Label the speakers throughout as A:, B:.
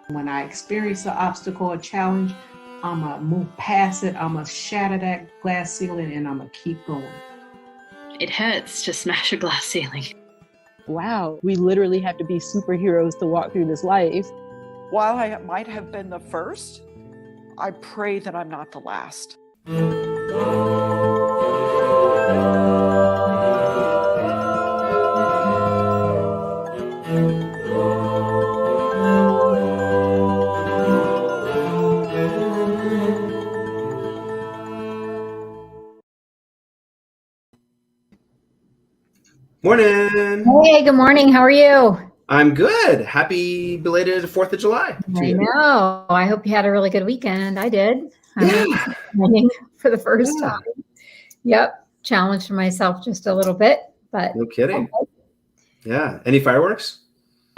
A: When I experience an obstacle or challenge, I'm going to move past it. I'm going to shatter that glass ceiling and I'm going to keep going.
B: It hurts to smash a glass ceiling.
C: Wow, we literally have to be superheroes to walk through this life.
D: While I might have been the first, I pray that I'm not the last.
E: Morning.
F: Hey, good morning. How are you?
E: I'm good. Happy belated 4th of July.
F: I know. I hope you had a really good weekend. I did.
E: Yeah.
F: For the first time. Yep. Challenged myself just a little bit, but
E: No kidding. Yeah. Any fireworks?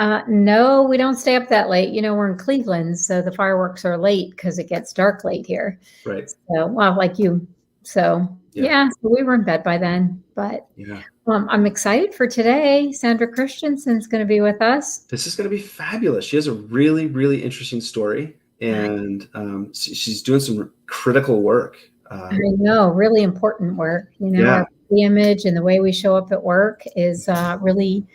F: No, we don't stay up that late. You know, we're in Cleveland, so the fireworks are late because it gets dark late here.
E: Right.
F: So, well, like you. So, yeah, so we were in bed by then. But I'm excited for today. Sandra Christensen's going to be with us.
E: This is going to be fabulous. She has a really, really interesting story, and she's doing some critical work.
F: I know, really important work. You know, our body image and the way we show up at work is really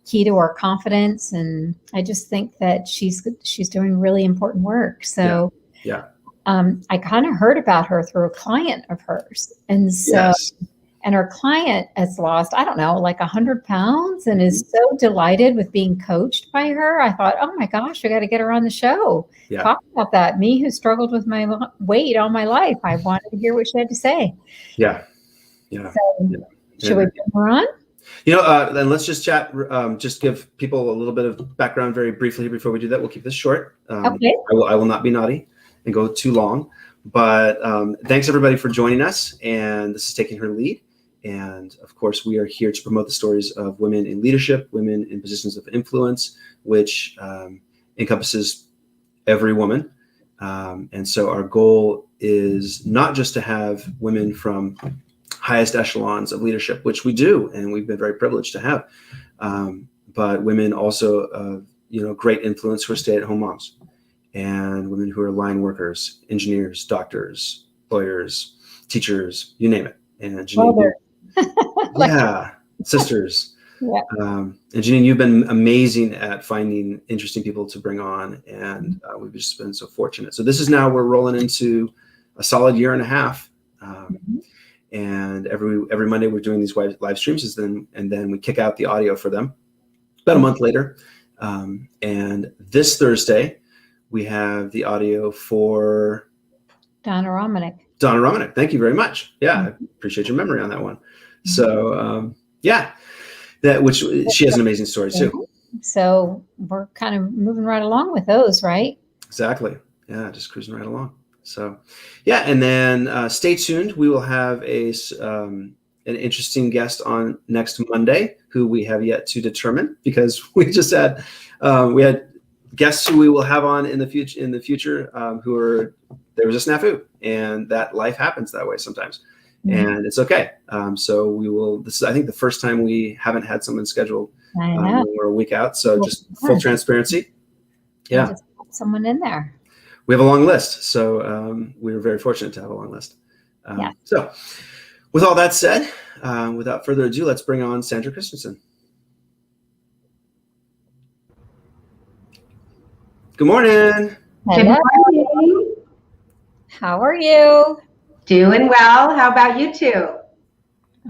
F: key to our confidence. And I just think that she's doing really important work. So I kind of heard about her through a client of hers. And so, and her client has lost, I don't know, like 100 pounds and is so delighted with being coached by her. I thought, oh my gosh, I got to get her on the show. Talk about that. Me who struggled with my weight all my life. I wanted to hear what she had to say.
E: So,
F: should we bring her on?
E: You know, then let's just chat, just give people a little bit of background very briefly before we do that. We'll keep this short.
F: Okay.
E: I will not be naughty and go too long, but thanks everybody for joining us. And this is Taking Her Lead. And of course, we are here to promote the stories of women in leadership, women in positions of influence, which encompasses every woman. And so our goal is not just to have women from highest echelons of leadership, which we do, and we've been very privileged to have, but women also of great influence who are stay-at-home moms, and women who are line workers, engineers, doctors, lawyers, teachers, you name it. And Janine, sisters. And Janine, you've been amazing at finding interesting people to bring on, and we've just been so fortunate. So this is now, we're rolling into a solid year and a half. And every Monday we're doing these live streams, and then we kick out the audio for them about a month later. And this Thursday we have the audio for
F: Donna Romanek.
E: Thank you very much. Yeah, I appreciate your memory on that one. So which she has an amazing story too.
F: So we're kind of moving right along with those, right?
E: Exactly. Yeah, just cruising right along. So, and then stay tuned. We will have an interesting guest on next Monday, who we have yet to determine, because we just had guests who we will have on in the future who are, there was a snafu, and that life happens that way sometimes, and it's okay. So we will. This is, I think, the first time we haven't had someone scheduled. When we're a week out. So just full transparency. Yeah,
F: just put someone in there.
E: We have a long list, so we were very fortunate to have a long list. So with all that said, without further ado, let's bring on Sandra Christensen. Good morning.
F: Hello.
G: Good morning.
F: How are you?
G: Doing well. How about you two?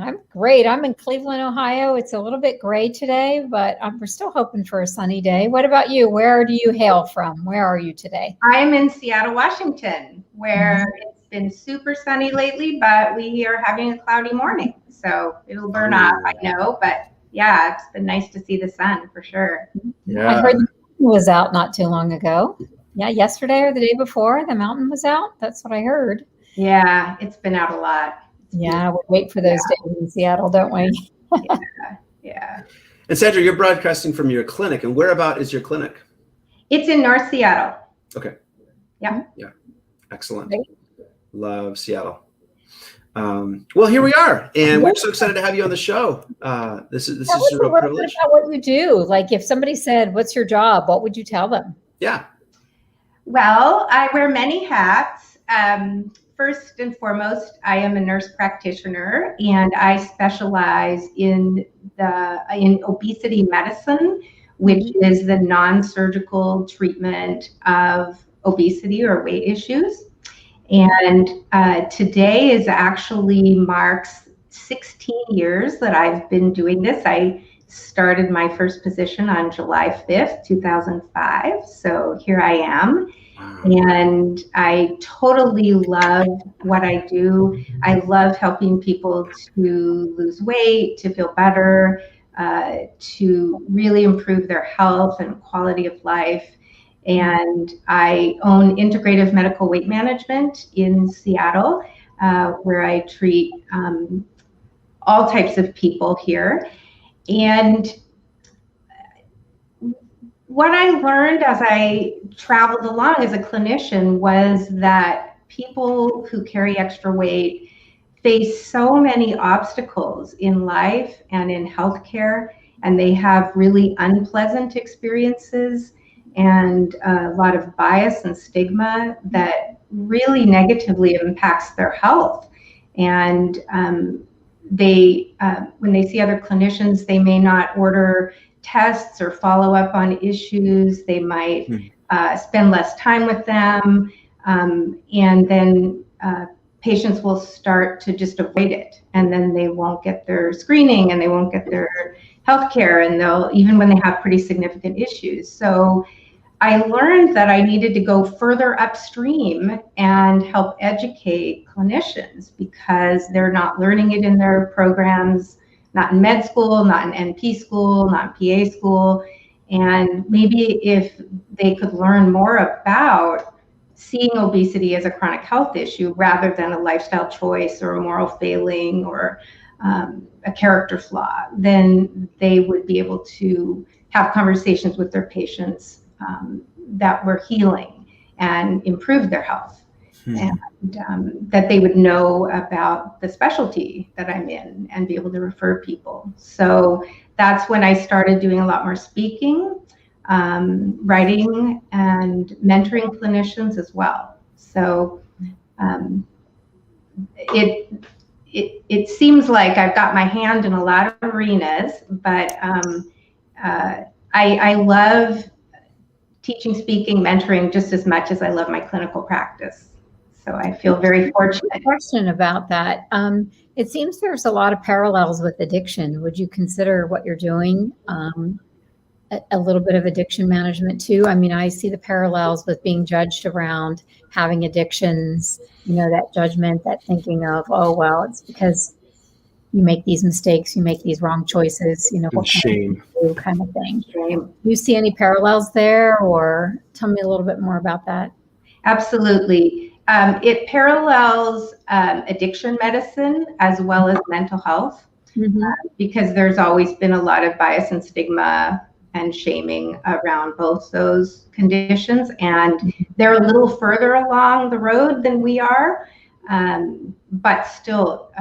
F: I'm great. I'm in Cleveland, Ohio. It's a little bit gray today, but we're still hoping for a sunny day. What about you? Where do you hail from? Where are you today?
G: I'm in Seattle, Washington, where it's been super sunny lately, but we are having a cloudy morning. So it'll burn off, I know, but yeah, it's been nice to see the sun for sure.
E: Yeah.
F: I heard the mountain was out not too long ago. Yeah, yesterday or the day before, the mountain was out. That's what I heard.
G: Yeah, it's been out a lot.
F: Yeah, we wait for those days in Seattle, don't we?
G: Yeah.
E: And Sandra, you're broadcasting from your clinic, and whereabout is your clinic?
G: It's in North Seattle.
E: Okay.
G: Yeah.
E: Yeah. Excellent. Great. Love Seattle. Well, here we are, and we're so excited to have you on the show. This is a real privilege.
F: About what you do, like if somebody said, "What's your job?" What would you tell them?
E: Yeah.
G: Well, I wear many hats. First and foremost, I am a nurse practitioner, and I specialize in obesity medicine, which is the non-surgical treatment of obesity or weight issues. And today is actually marks 16 years that I've been doing this. I started my first position on July 5th, 2005. So here I am. And I totally love what I do. I love helping people to lose weight, to feel better, to really improve their health and quality of life. And I own Integrative Medical Weight Management in Seattle, where I treat all types of people here. And what I learned as I traveled along as a clinician was that people who carry extra weight face so many obstacles in life and in healthcare, and they have really unpleasant experiences and a lot of bias and stigma that really negatively impacts their health. And when they see other clinicians, they may not order tests or follow up on issues. They might spend less time with them, and then patients will start to just avoid it, and then they won't get their screening and they won't get their health care, and they'll, even when they have pretty significant issues. So I learned that I needed to go further upstream and help educate clinicians, because they're not learning it in their programs, not in med school, not in NP school, not in PA school. And maybe if they could learn more about seeing obesity as a chronic health issue rather than a lifestyle choice or a moral failing or a character flaw, then they would be able to have conversations with their patients that were healing and improve their health. And that they would know about the specialty that I'm in and be able to refer people. So that's when I started doing a lot more speaking, writing, and mentoring clinicians as well. So it seems like I've got my hand in a lot of arenas, but I love teaching, speaking, mentoring just as much as I love my clinical practice. So I feel very fortunate.
F: Question about that. It seems there's a lot of parallels with addiction. Would you consider what you're doing a little bit of addiction management too? I mean, I see the parallels with being judged around having addictions, that judgment, that thinking of, oh, well, it's because you make these mistakes, you make these wrong choices, what
E: shame
F: kind of thing. Do you see any parallels there, or tell me a little bit more about that?
G: Absolutely. It parallels addiction medicine as well as mental health, because there's always been a lot of bias and stigma and shaming around both those conditions. And they're a little further along the road than we are, but still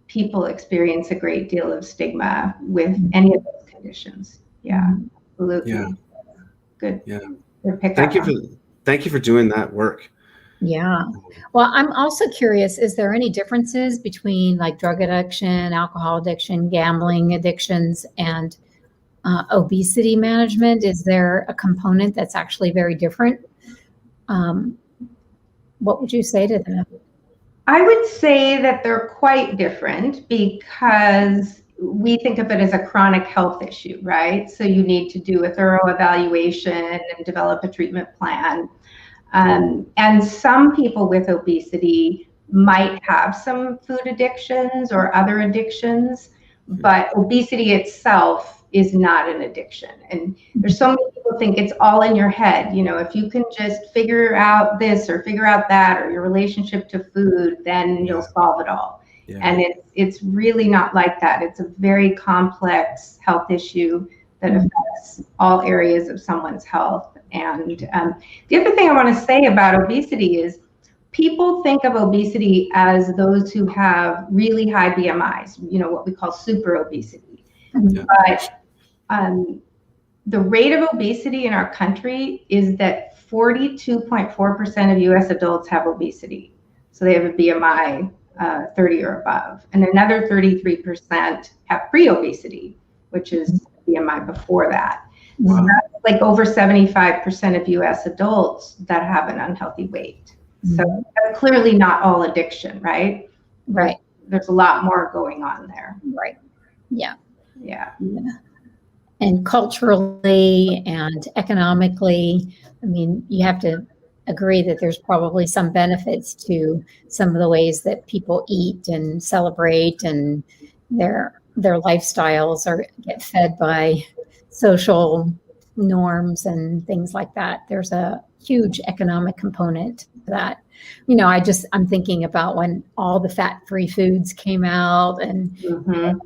G: people experience a great deal of stigma with any of those conditions. Yeah, absolutely.
E: Yeah.
G: Good.
E: Yeah.
G: Thank
E: you for doing that work.
F: Yeah. Well, I'm also curious, is there any differences between like drug addiction, alcohol addiction, gambling addictions, and obesity management? Is there a component that's actually very different? What would you say to that?
G: I would say that they're quite different, because we think of it as a chronic health issue, right? So you need to do a thorough evaluation and develop a treatment plan. And some people with obesity might have some food addictions or other addictions, but obesity itself is not an addiction. And there's so many people think it's all in your head. If you can just figure out this or figure out that, or your relationship to food, then you'll solve it all. Yeah. And it's really not like that. It's a very complex health issue that affects all areas of someone's health. And the other thing I want to say about obesity is people think of obesity as those who have really high BMIs, what we call super obesity. But the rate of obesity in our country is that 42.4% of US adults have obesity. So they have a BMI 30 or above. And another 33% have pre-obesity, which is BMI before that.
E: Wow.
G: So that's like over 75% of US adults that have an unhealthy weight. So that's clearly not all addiction, right?
F: Right.
G: There's a lot more going on there.
F: Right. Yeah.
G: Yeah.
F: And culturally and economically, I mean, you have to agree that there's probably some benefits to some of the ways that people eat and celebrate, and their lifestyles get fed by social norms and things like that. There's a huge economic component to that. You know, I'm thinking about when all the fat-free foods came out and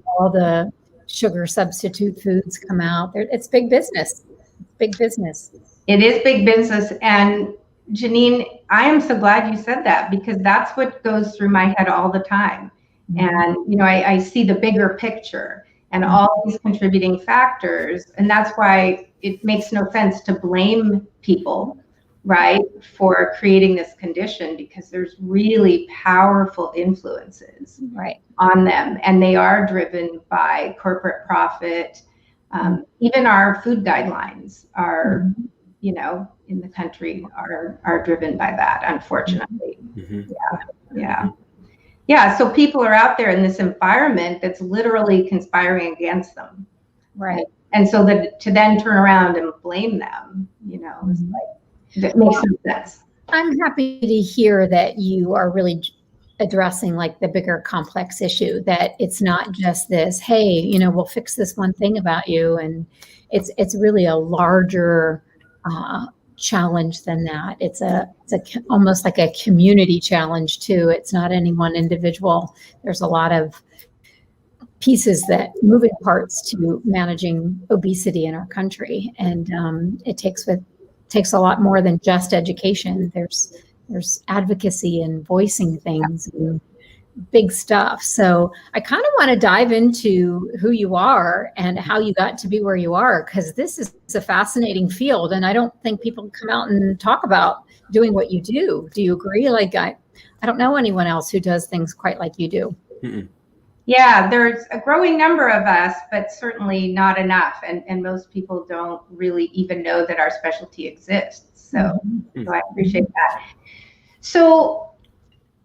F: all the sugar substitute foods come out. It's big business. Big business.
G: It is big business. And Janine, I am so glad you said that, because that's what goes through my head all the time. And, you know, I see the bigger picture and all these contributing factors. And that's why it makes no sense to blame people, right, for creating this condition, because there's really powerful influences on them. And they are driven by corporate profit. Even our food guidelines are, you know, in the country are driven by that, unfortunately. Yeah. So people are out there in this environment that's literally conspiring against them.
F: Right.
G: And so that to then turn around and blame them, you know, is like, that makes no sense.
F: I'm happy to hear that you are really addressing like the bigger complex issue, that it's not just this, hey, you know, we'll fix this one thing about you. And it's really a larger challenge than that. It's almost like a community challenge too. It's not any one individual. There's a lot of moving parts to managing obesity in our country. And it takes a lot more than just education. There's advocacy and voicing things and big stuff. So I kind of want to dive into who you are and how you got to be where you are, because this is a fascinating field. And I don't think people come out and talk about doing what you do. Do you agree? Like, I don't know anyone else who does things quite like you do.
E: Mm-mm.
G: Yeah, there's a growing number of us, but certainly not enough. And most people don't really even know that our specialty exists. So I appreciate that. So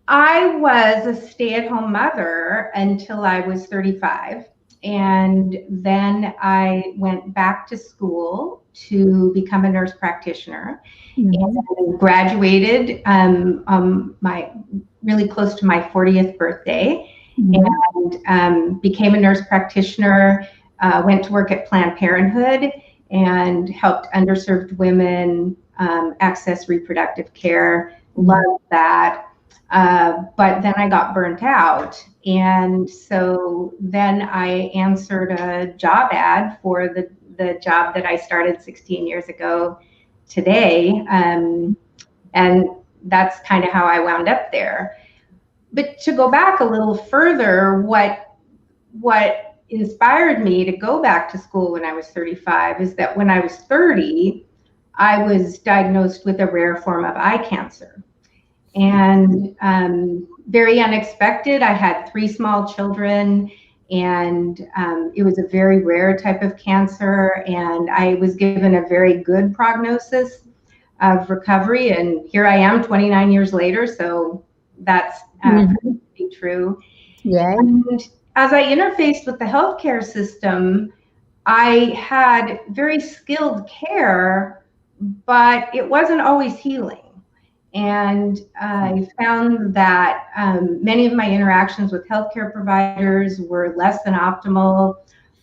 G: I was a stay-at-home mother until I was 35. And then I went back to school to become a nurse practitioner and graduated really close to my 40th birthday. And became a nurse practitioner, went to work at Planned Parenthood and helped underserved women access reproductive care. Loved that. But then I got burnt out. And so then I answered a job ad for the job that I started 16 years ago today. And that's kind of how I wound up there. But to go back a little further, what inspired me to go back to school when I was 35 is that when I was 30, I was diagnosed with a rare form of eye cancer. And very unexpected. I had 3 small children, and it was a very rare type of cancer. And I was given a very good prognosis of recovery. And here I am 29 years later. So that's pretty true.
F: Yeah.
G: And as I interfaced with the healthcare system, I had very skilled care, but it wasn't always healing. And I found that many of my interactions with healthcare providers were less than optimal.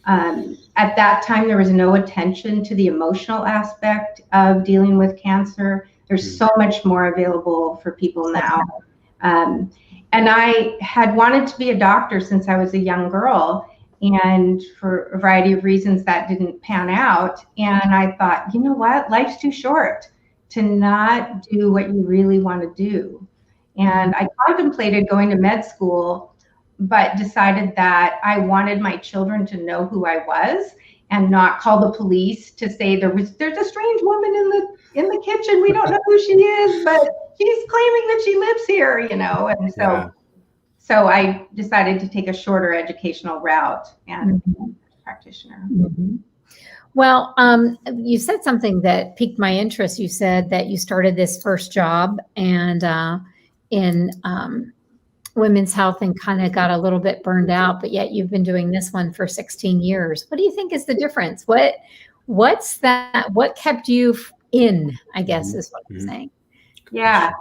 G: At that time, there was no attention to the emotional aspect of dealing with cancer. There's so much more available for people now. And I had wanted to be a doctor since I was a young girl. And for a variety of reasons, that didn't pan out. And I thought, you know what? Life's too short to not do what you really want to do. And I contemplated going to med school, but decided that I wanted my children to know who I was and not call the police to say there's a strange woman in the kitchen. We don't know who she is, but she's claiming that she lives here, And so I decided to take a shorter educational route and practitioner.
F: Mm-hmm. Well, you said something that piqued my interest. You said that you started this first job and in women's health and kind of got a little bit burned out, but yet you've been doing this one for 16 years. What do you think is the difference? What's that? What kept you in, I guess, is what I'm saying.
G: Yeah.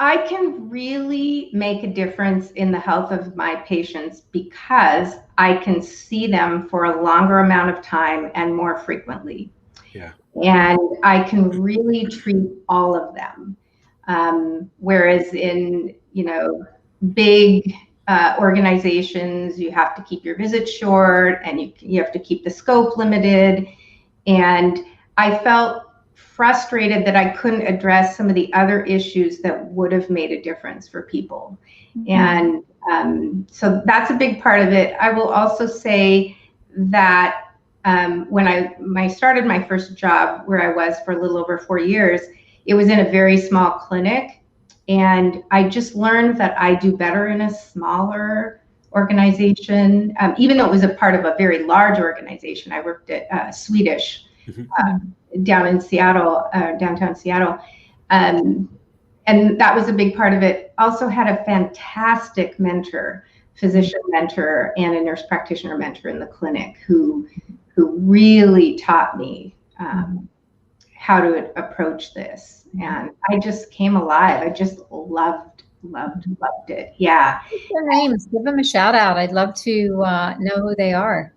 G: I can really make a difference in the health of my patients because I can see them for a longer amount of time and more frequently.
E: Yeah.
G: And I can really treat all of them. Whereas in, big organizations, you have to keep your visits short and you have to keep the scope limited. And I felt frustrated that I couldn't address some of the other issues that would have made a difference for people. And so that's a big part of it. I will also say that when I started my first job, where I was for a little over 4 years, it was in a very small clinic. And I just learned that I do better in a smaller organization, even though it was a part of a very large organization. I worked at Swedish down in Seattle, downtown Seattle. And that was a big part of it. Also had a fantastic mentor, physician mentor, and a nurse practitioner mentor in the clinic who really taught me how to approach this. And I just came alive. I just loved it. Yeah.
F: What's their names? Give them a shout out. I'd love to know who they are.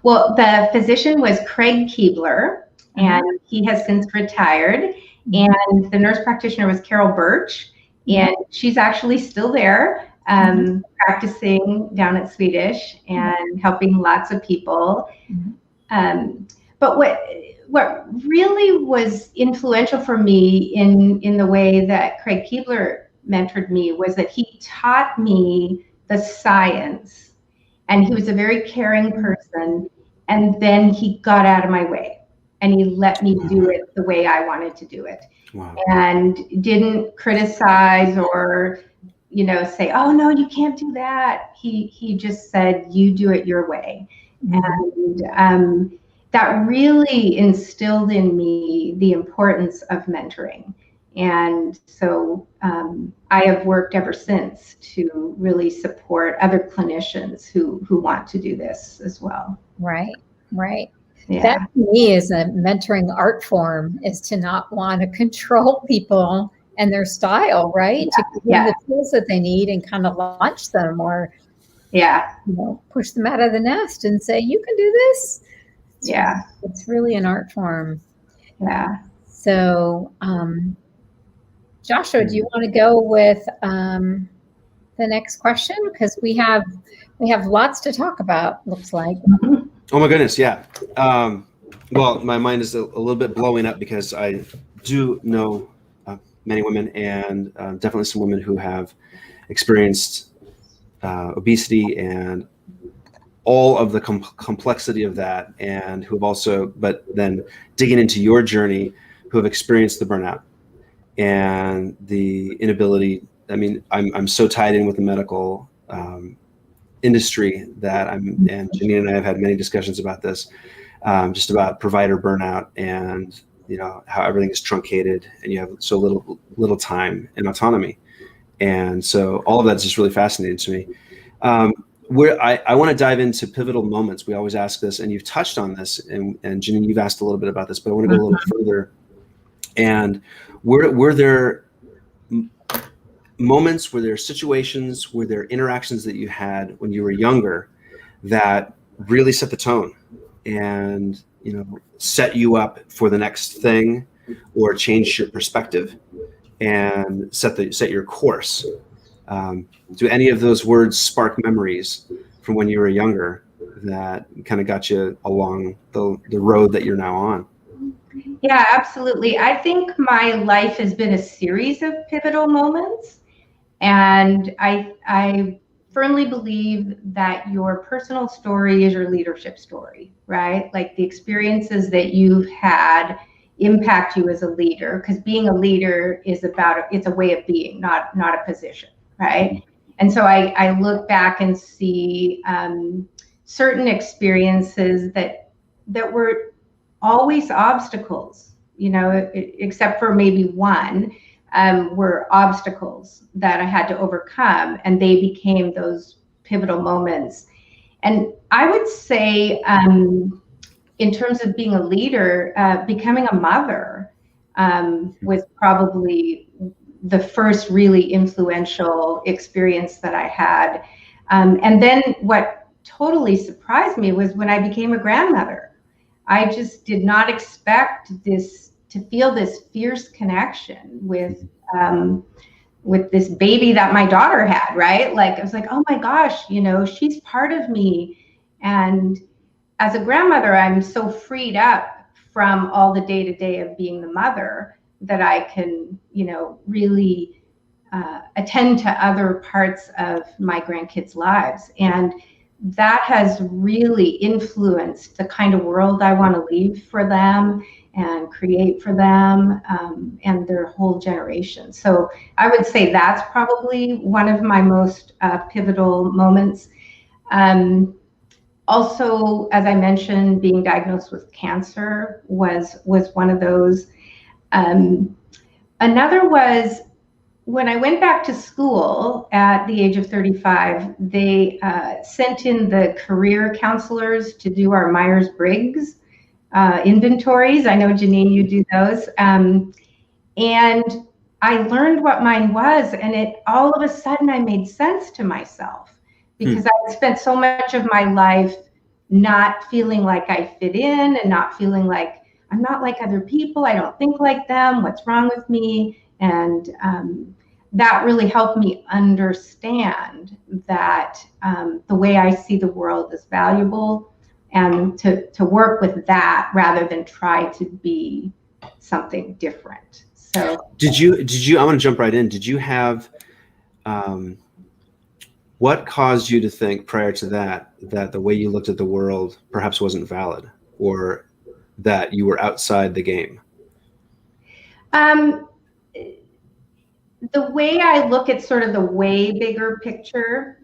G: Well, the physician was Craig Keebler, and he has since retired. And the nurse practitioner was Carol Birch, and she's actually still there, practicing down at Swedish and helping lots of people. But what really was influential for me in the way that Craig Keebler mentored me was that he taught me the science, and he was a very caring person. And then he got out of my way and he let me do it the way I wanted to do it. Wow. And didn't criticize or, say, oh no, you can't do that. He just said, you do it your way. And that really instilled in me the importance of mentoring. And so I have worked ever since to really support other clinicians who want to do this as well.
F: Right.
G: Yeah.
F: That to me is a mentoring art form, is to not want to control people and their style, right? To give them the tools that they need and kind of launch them or push them out of the nest and say, you can do this. It's really an art form.
G: Yeah.
F: So Joshua, do you want to go with the next question? Because we have lots to talk about, looks like.
E: Oh my goodness, yeah. Well, my mind is a little bit blowing up because I do know many women and definitely some women who have experienced obesity and all of the complexity of that, and who have also, but then digging into your journey, who have experienced the burnout and the inability. I mean, I'm so tied in with the medical industry that and Janine and I have had many discussions about this, just about provider burnout and how everything is truncated and you have so little time and autonomy, and so all of that is just really fascinating to me. Where I want to dive into pivotal moments. We always ask this, and you've touched on this, and Janine, you've asked a little bit about this, but I want to go a little further. And were there moments, were there situations, were there interactions that you had when you were younger that really set the tone and set you up for the next thing, or changed your perspective and set your course? Do any of those words spark memories from when you were younger that kind of got you along the road that you're now on?
G: Yeah, absolutely. I think my life has been a series of pivotal moments. And I firmly believe that your personal story is your leadership story, right? Like the experiences that you've had impact you as a leader, because being a leader is it's a way of being, not a position, right? And so I look back and see certain experiences that were always obstacles, except for maybe one, were obstacles that I had to overcome, and they became those pivotal moments. And I would say, in terms of being a leader, becoming a mother was probably the first really influential experience that I had. And then what totally surprised me was when I became a grandmother. I just did not expect to feel this fierce connection with this baby that my daughter had, right? Like, I was like, oh my gosh, she's part of me. And as a grandmother, I'm so freed up from all the day-to-day of being the mother that I can, really attend to other parts of my grandkids' lives. And that has really influenced the kind of world I want to leave for them and create for them and their whole generation. So I would say that's probably one of my most pivotal moments. Also, as I mentioned, being diagnosed with cancer was one of those. Another was when I went back to school at the age of 35, they sent in the career counselors to do our Myers-Briggs inventories. I know, Janine, you do those. And I learned what mine was, and all of a sudden I made sense to myself, because I spent so much of my life not feeling like I fit in and not feeling like I'm not like other people. I don't think like them. What's wrong with me? And that really helped me understand that the way I see the world is valuable, and to work with that rather than try to be something different. So
E: did you, I want to jump right in. Did you have, what caused you to think prior to that the way you looked at the world perhaps wasn't valid, or that you were outside the game?
G: The way I look at sort of the way bigger picture,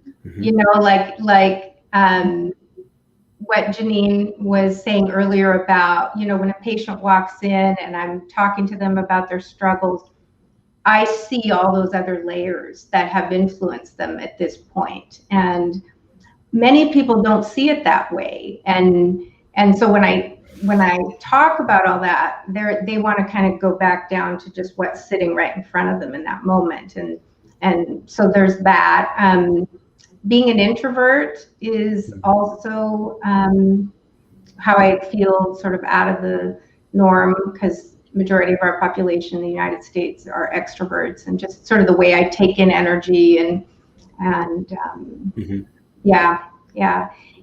G: what Janine was saying earlier about, when a patient walks in and I'm talking to them about their struggles, I see all those other layers that have influenced them at this point. And many people don't see it that way. And so when I talk about all that, they want to kind of go back down to just what's sitting right in front of them in that moment. And so there's that. Being an introvert is also how I feel sort of out of the norm, because majority of our population in the United States are extroverts, and just sort of the way I take in energy and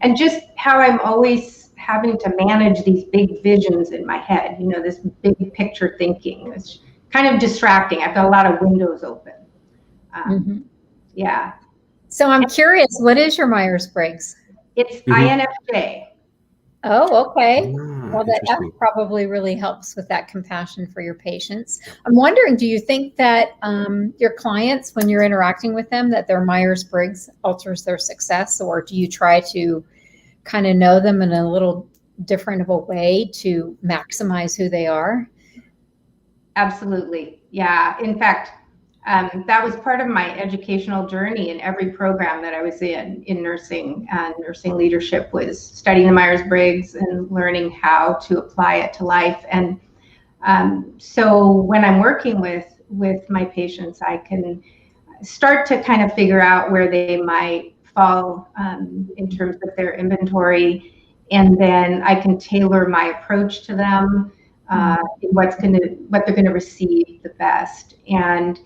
G: and just how I'm always having to manage these big visions in my head, this big picture thinking. It's kind of distracting. I've got a lot of windows open. Yeah.
F: So I'm curious, what is your Myers-Briggs?
G: It's INFJ.
F: Oh, okay. Well, that probably really helps with that compassion for your patients. I'm wondering, do you think that your clients, when you're interacting with them, that their Myers-Briggs alters their success, or do you try to kind of know them in a little different of a way to maximize who they are?
G: Absolutely. Yeah. In fact, that was part of my educational journey in every program that I was in nursing. Nursing leadership was studying the Myers-Briggs and learning how to apply it to life. And so when I'm working with my patients, I can start to kind of figure out where they might fall in terms of their inventory. And then I can tailor my approach to them, what they're going to receive the best. And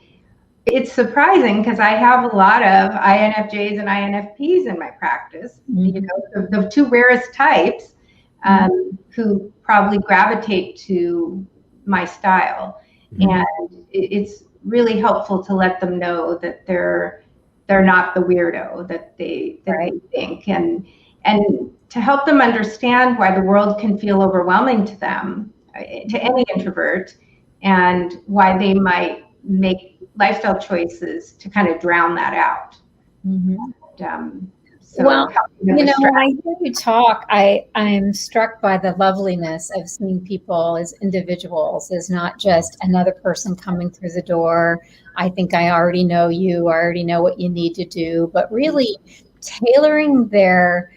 G: it's surprising because I have a lot of INFJs and INFPs in my practice, the two rarest types, who probably gravitate to my style. And it's really helpful to let them know that they're they're not the weirdo that they think, and to help them understand why the world can feel overwhelming to them, to any introvert, and why they might make lifestyle choices to kind of drown that out. So
F: well, when I hear you talk, I'm struck by the loveliness of seeing people as individuals, as not just another person coming through the door. I think I already know you, I already know what you need to do, but really tailoring their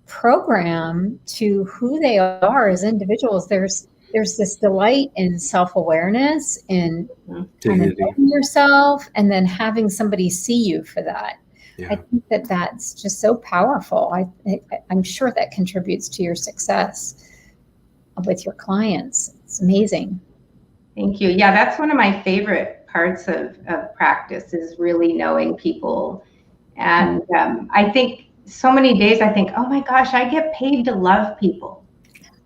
F: program to who they are as individuals. There's this delight in self-awareness and kind of knowing yourself, and then having somebody see you for that. Yeah. I think that's just so powerful. I'm sure that contributes to your success with your clients. It's amazing.
G: Thank you. Yeah, that's one of my favorite parts of practice, is really knowing people. And I think so many days I think, oh my gosh, I get paid to love people.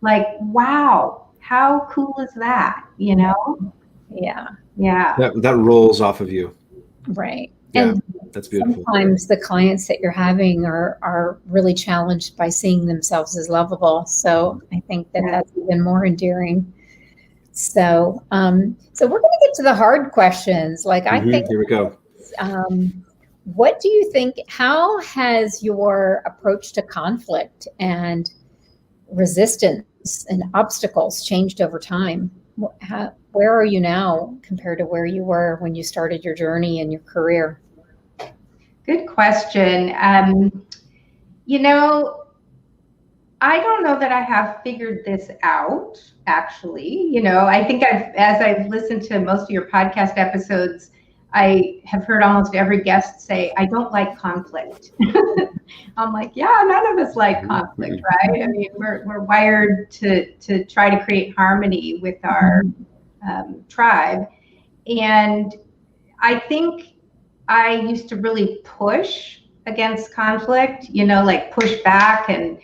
G: Like, wow, how cool is that? You know?
F: Yeah.
E: That rolls off of you.
F: Right.
E: Yeah,
F: and
E: that's beautiful.
F: Sometimes the clients that you're having are really challenged by seeing themselves as lovable. So I think that's even more endearing. So so we're going to get to the hard questions. Like, I think,
E: here we go.
F: What do you think, how has your approach to conflict and resistance and obstacles changed over time? Where are you now compared to where you were when you started your journey in your career?
G: Good question. I don't know that I have figured this out, actually. I think as I've listened to most of your podcast episodes, I have heard almost every guest say, I don't like conflict. I'm like, yeah, none of us like conflict, right? I mean, we're wired to try to create harmony with our tribe. And I think I used to really push against conflict, like push back, and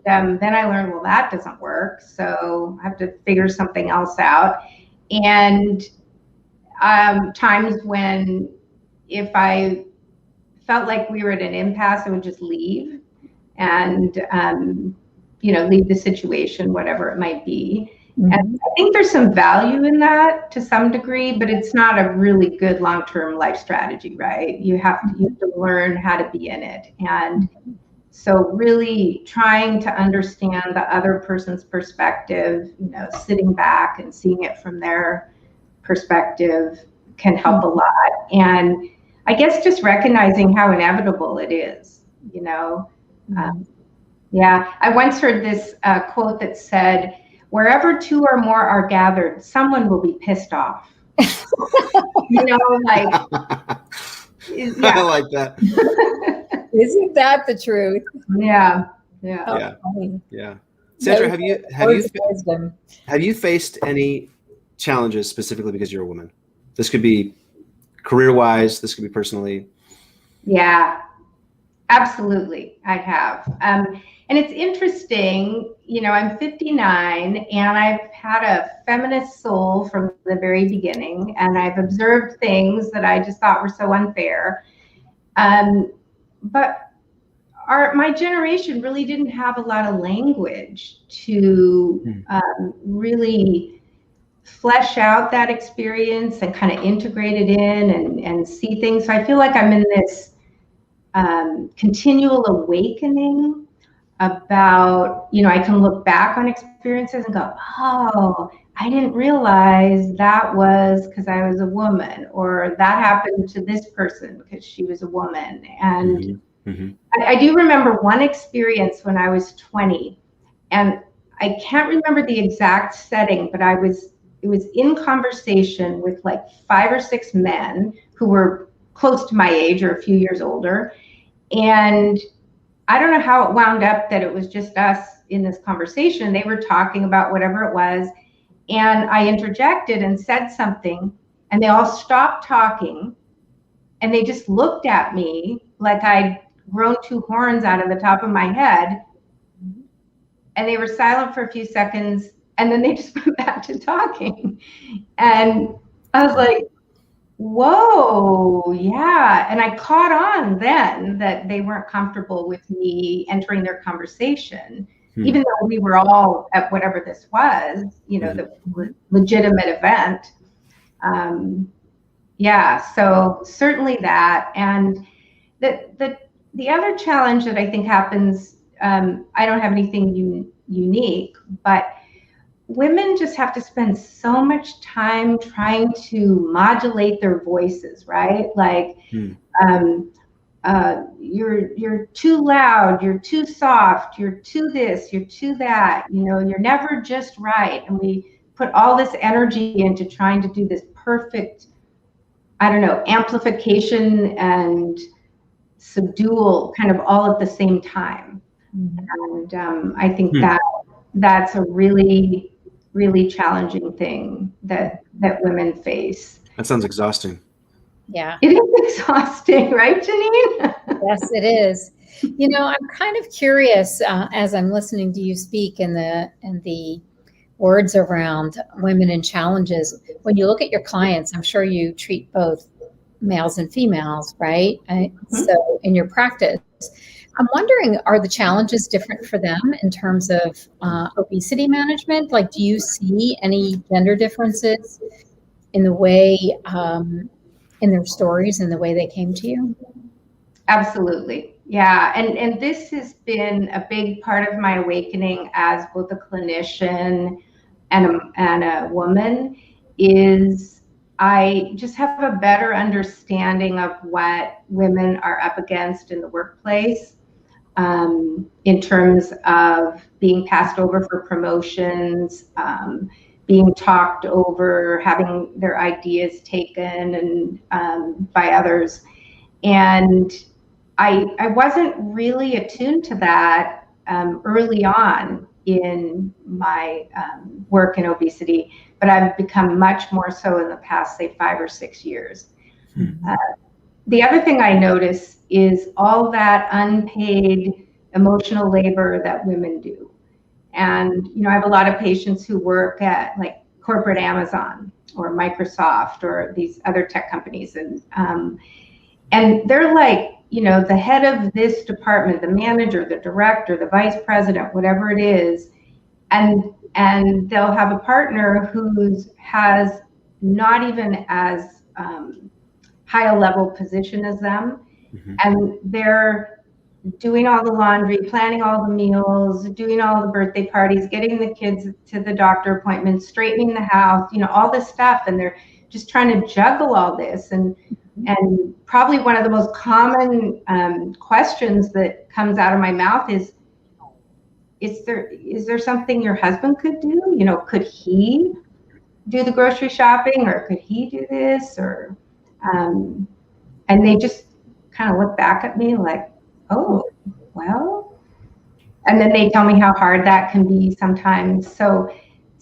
G: then I learned, well, that doesn't work. So I have to figure something else out. And times when, if I felt like we were at an impasse, I would just leave and, leave the situation, whatever it might be. And I think there's some value in that to some degree, but it's not a really good long-term life strategy, right? You have to learn how to be in it. And so really trying to understand the other person's perspective, sitting back and seeing it from their perspective can help a lot. And I guess just recognizing how inevitable it is, I once heard this quote that said, wherever two or more are gathered, someone will be pissed off.
E: I like that.
F: Isn't that the truth?
G: Yeah.
E: Sandra, have you faced any challenges specifically because you're a woman? This could be career-wise, this could be personally.
G: Yeah, absolutely. I have. And it's interesting, I'm 59 and I've had a feminist soul from the very beginning, and I've observed things that I just thought were so unfair. But my generation really didn't have a lot of language to really flesh out that experience and kind of integrate it in and see things. So I feel like I'm in this continual awakening about, I can look back on experiences and go, oh, I didn't realize that was because I was a woman, or that happened to this person because she was a woman. And I do remember one experience when I was 20, and I can't remember the exact setting, but it was in conversation with like 5 or 6 men who were close to my age or a few years older. And I don't know how it wound up that it was just us in this conversation. They were talking about whatever it was. And I interjected and said something, and they all stopped talking, and they just looked at me like I'd grown 2 horns out of the top of my head. And they were silent for a few seconds, and then they just went back to talking. And I was like, whoa, yeah. And I caught on then that they weren't comfortable with me entering their conversation, even though we were all at whatever this was, the legitimate event. Yeah, so certainly that. And the other challenge that I think happens, I don't have anything unique, but women just have to spend so much time trying to modulate their voices, right? Like, you're too loud, you're too soft, you're too this, you're too that, you're never just right. And we put all this energy into trying to do this perfect, amplification and subdual kind of all at the same time. And I think that's a really, really challenging thing that women face.
E: That sounds exhausting.
F: Yeah.
G: It is exhausting, right, Janine?
F: Yes, it is. I'm kind of curious as I'm listening to you speak and the words around women and challenges. When you look at your clients, I'm sure you treat both males and females, right? So in your practice, I'm wondering, are the challenges different for them in terms of obesity management? Like, do you see any gender differences in the way, in their stories and the way they came to you?
G: Absolutely. Yeah. And this has been a big part of my awakening as both a clinician and a woman, is I just have a better understanding of what women are up against in the workplace, in terms of being passed over for promotions, being talked over, having their ideas taken and by others. And I wasn't really attuned to that early on in my work in obesity, but I've become much more so in the past, say, 5 or 6 years. The other thing I notice is all that unpaid emotional labor that women do. And, I have a lot of patients who work at like corporate Amazon or Microsoft or these other tech companies. And they're like, the head of this department, the manager, the director, the vice president, whatever it is. And they'll have a partner who has not even as high a level position as them. And they're doing all the laundry, planning all the meals, doing all the birthday parties, getting the kids to the doctor appointments, straightening the house, all this stuff. And they're just trying to juggle all this. And probably one of the most common questions that comes out of my mouth is there something your husband could do? Could he do the grocery shopping, or could he do this? Or and they just kind of look back at me like, oh, well. And then they tell me how hard that can be sometimes. So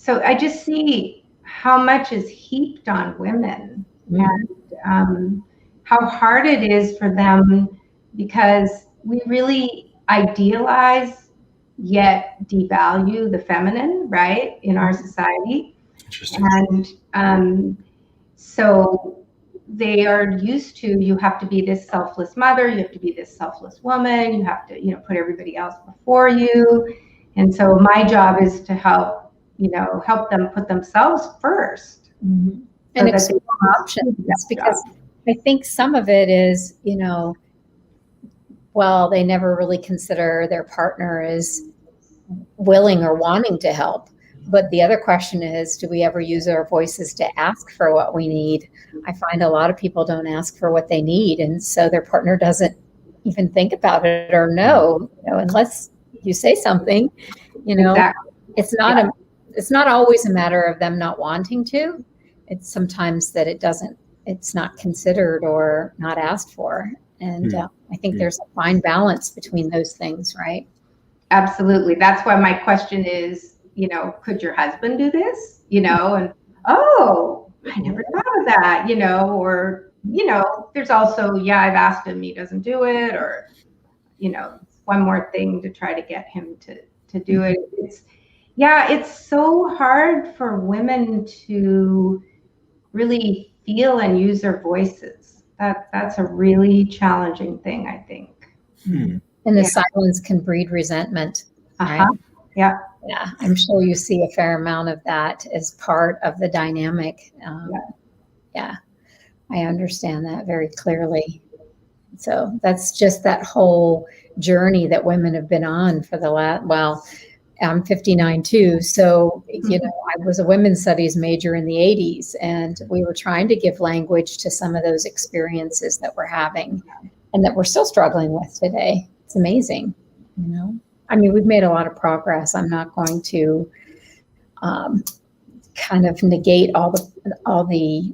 G: I just see how much is heaped on women, and how hard it is for them, because we really idealize yet devalue the feminine, right, in our society.
E: Interesting.
G: And so they are used to, you have to be this selfless mother, you have to be this selfless woman, you have to, put everybody else before you. And so my job is to help them put themselves first.
F: And explore options, because I think some of it is, they never really consider their partner as willing or wanting to help. But the other question is, do we ever use our voices to ask for what we need? I find a lot of people don't ask for what they need. And so their partner doesn't even think about it or know, unless you say something,
G: Exactly.
F: It's not always a matter of them not wanting to. It's sometimes that it's not considered or not asked for. And I think there's a fine balance between those things, right?
G: Absolutely. That's why my question is, could your husband do this? And, oh, I never thought of that, or, there's also, I've asked him, he doesn't do it, or, one more thing to try to get him to do it. It's so hard for women to really feel and use their voices. That's a really challenging thing, I think.
F: And the silence can breed resentment. Right?
G: Yeah.
F: Yeah, I'm sure you see a fair amount of that as part of the dynamic. Yeah, I understand that very clearly. So that's just that whole journey that women have been on for the last, well, I'm 59 too. So, you know, I was a women's studies major in the 80s, and we were trying to give language to some of those experiences that we're having and that we're still struggling with today. It's amazing, you know. I mean, we've made a lot of progress. I'm not going to kind of negate all the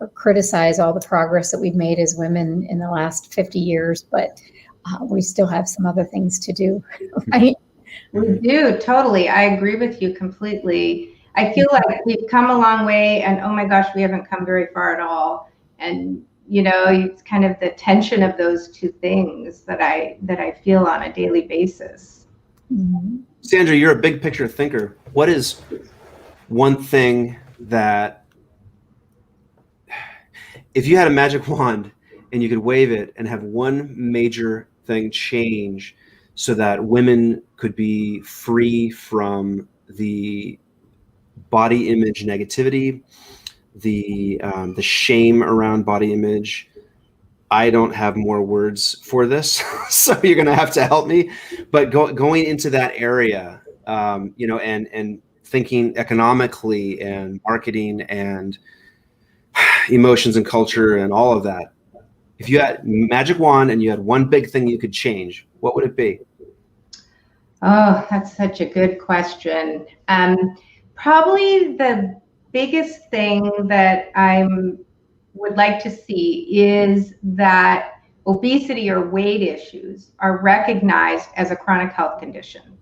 F: or criticize all the progress that we've made as women in the last 50 years, but we still have some other things to do, right?
G: We do, totally. I agree with you completely. I feel like we've come a long way, and oh my gosh, we haven't come very far at all. And you know, it's kind of the tension of those two things that I feel on a daily basis.
E: Sandra, you're a big picture thinker. What is one thing that, if you had a magic wand and you could wave it and have one major thing change so that women could be free from the body image negativity, the shame around body image? I don't have more words for this, so you're going to have to help me. But going into that area, you know, and thinking economically and marketing and emotions and culture and all of that. If you had magic wand and you had one big thing you could change, what would it be?
G: Oh, that's such a good question. Probably the biggest thing that I would like to see is that obesity or weight issues are recognized as a chronic health condition,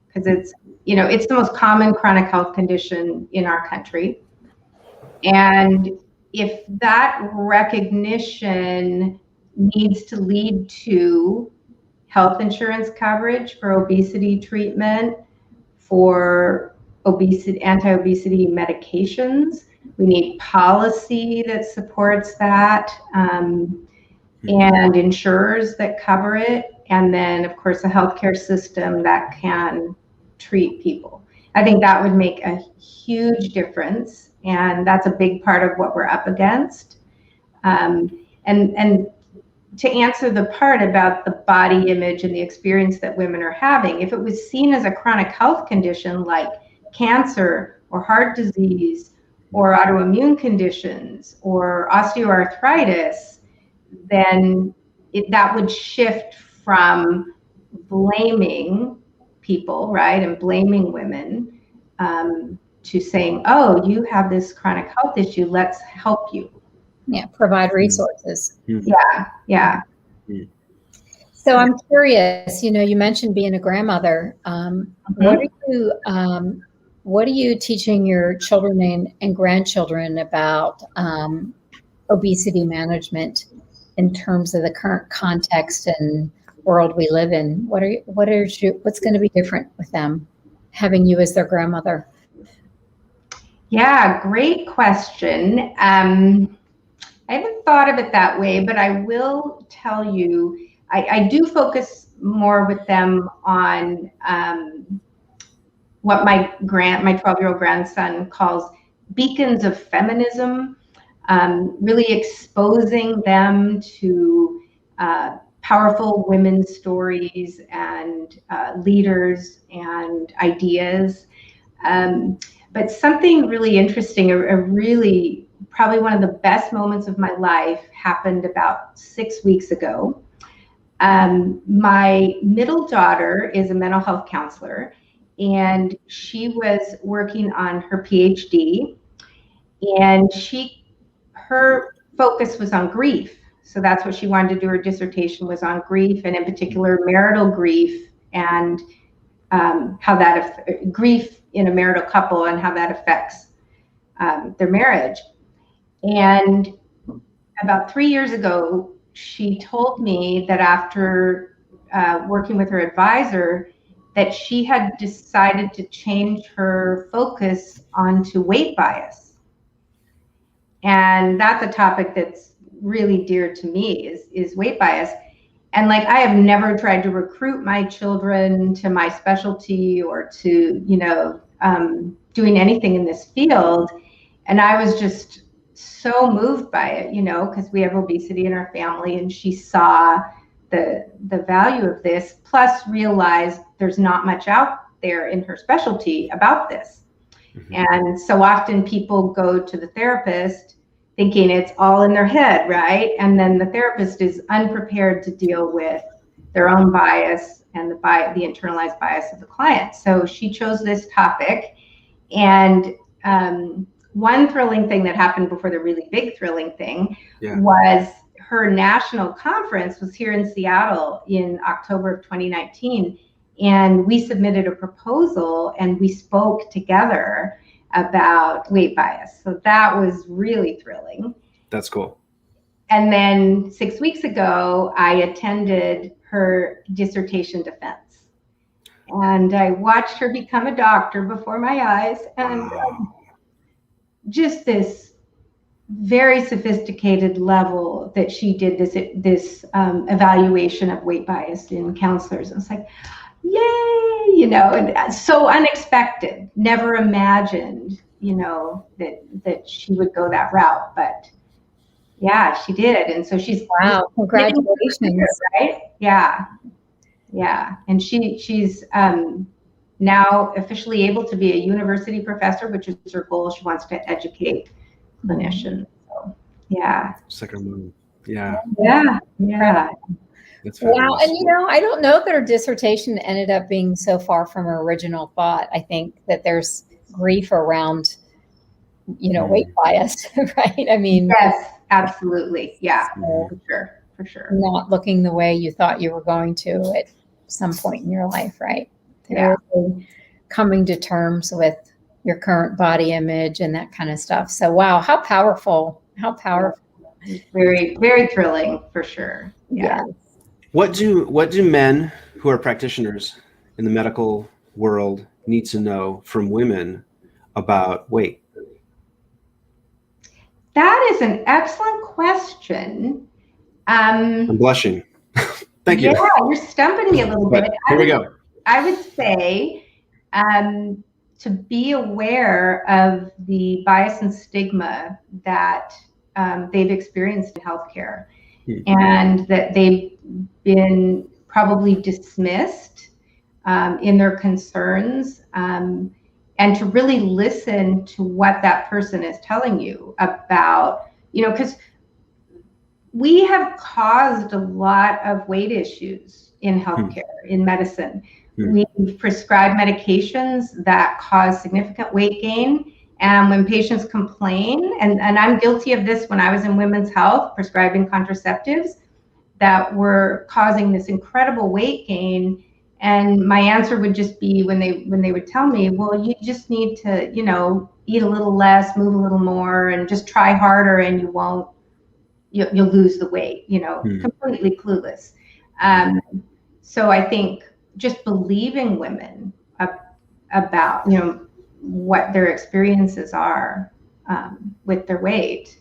G: because it's, you know, it's the most common chronic health condition in our country. And if that recognition needs to lead to health insurance coverage for obesity treatment, for obesity, anti-obesity medications, we need policy that supports that, and insurers that cover it, and then of course a healthcare system that can treat people. I think that would make a huge difference, and that's a big part of what we're up against. And to answer the part about the body image and the experience that women are having, if it was seen as a chronic health condition like cancer or heart disease or autoimmune conditions or osteoarthritis, then that would shift from blaming people, right, and blaming women, to saying, oh, you have this chronic health issue, let's help you.
F: Yeah, provide resources.
G: Yeah.
F: So I'm curious, you know, you mentioned being a grandmother. What are you teaching your children and grandchildren about obesity management in terms of the current context and world we live in? What's going to be different with them having you as their grandmother?
G: Yeah, great question. I haven't thought of it that way, but I will tell you, I do focus more with them on what my 12-year-old grandson calls beacons of feminism, really exposing them to powerful women's stories and leaders and ideas. But something really interesting, probably one of the best moments of my life happened about 6 weeks ago. My middle daughter is a mental health counselor, and she was working on her PhD, and her focus was on grief. So that's what she wanted to do. Her dissertation was on grief, and in particular marital grief, and how that grief in a marital couple and how that affects their marriage. And about 3 years ago, she told me that after working with her advisor, that she had decided to change her focus onto weight bias. And that's a topic that's really dear to me is weight bias. And like, I have never tried to recruit my children to my specialty or to, doing anything in this field. And I was just so moved by it, because we have obesity in our family, and she saw the value of this, plus realized there's not much out there in her specialty about this. Mm-hmm. And so often people go to the therapist thinking it's all in their head, right? And then the therapist is unprepared to deal with their own bias and the internalized bias of the client. So she chose this topic. And one thrilling thing that happened before the really big thrilling thing was her national conference was here in Seattle in October of 2019. And we submitted a proposal and we spoke together about weight bias. So that was really thrilling.
E: That's cool.
G: And then 6 weeks ago, I attended her dissertation defense. And I watched her become a doctor before my eyes. And just this very sophisticated level that she did this evaluation of weight bias in counselors. I was like, yay, and so unexpected, never imagined, that she would go that route, but yeah, she did. And so she's
F: wow, congratulations,
G: right? Yeah. And she's now officially able to be a university professor, which is her goal. She wants to educate clinicians. So yeah.
E: Second one. Yeah.
F: Wow. And I don't know that her dissertation ended up being so far from her original thought. I think that there's grief around, weight bias, right? I mean,
G: yes, absolutely. Yeah, for sure.
F: Not looking the way you thought you were going to at some point in your life, right?
G: Yeah.
F: Coming to terms with your current body image and that kind of stuff. So, wow, how powerful.
G: Very, very thrilling for sure. Yeah.
E: What do men who are practitioners in the medical world need to know from women about weight?
G: That is an excellent question.
E: I'm blushing. Thank you.
G: Yeah, you're stumping me a little bit.
E: Here we go.
G: I would say to be aware of the bias and stigma that they've experienced in healthcare. And that they've been probably dismissed in their concerns, and to really listen to what that person is telling you about, because we have caused a lot of weight issues in healthcare, in medicine. We've prescribed medications that cause significant weight gain. And when patients complain, and I'm guilty of this when I was in women's health, prescribing contraceptives that were causing this incredible weight gain. And my answer would just be when they would tell me, well, you just need to, eat a little less, move a little more, and just try harder, and you'll lose the weight, completely clueless. So I think just believing women about, what their experiences are with their weight.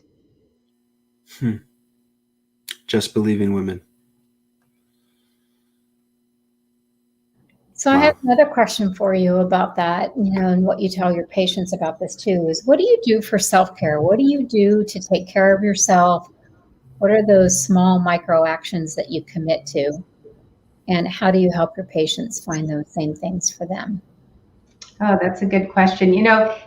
E: Just believing women.
F: So I have another question for you about that, and what you tell your patients about this too, is what do you do for self-care? What do you do to take care of yourself? What are those small micro actions that you commit to? And how do you help your patients find those same things for them?
G: Oh, that's a good question.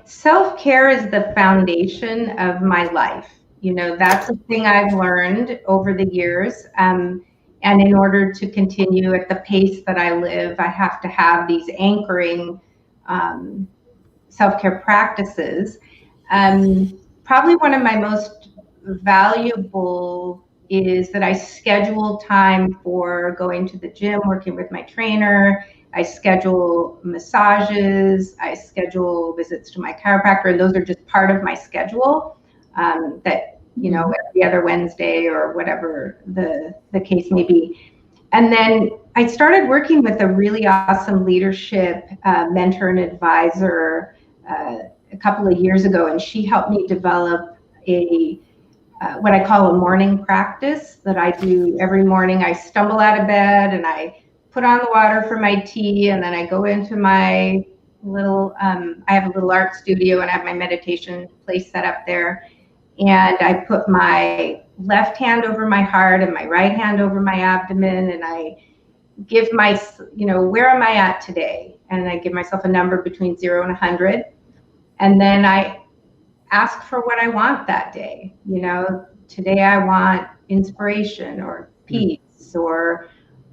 G: Self-care is the foundation of my life. That's a thing I've learned over the years. And in order to continue at the pace that I live, I have to have these anchoring self-care practices. Probably one of my most valuable is that I schedule time for going to the gym, working with my trainer. I schedule massages, I schedule visits to my chiropractor, and those are just part of my schedule that, every other Wednesday or whatever the case may be. And then I started working with a really awesome leadership mentor and advisor a couple of years ago, and she helped me develop a what I call a morning practice that I do every morning. I stumble out of bed and I put on the water for my tea, and then I go into my little, I have a little art studio and I have my meditation place set up there. And I put my left hand over my heart and my right hand over my abdomen, and I give my, where am I at today? And I give myself a number between 0 and 100. And then I ask for what I want that day. Today I want inspiration or peace or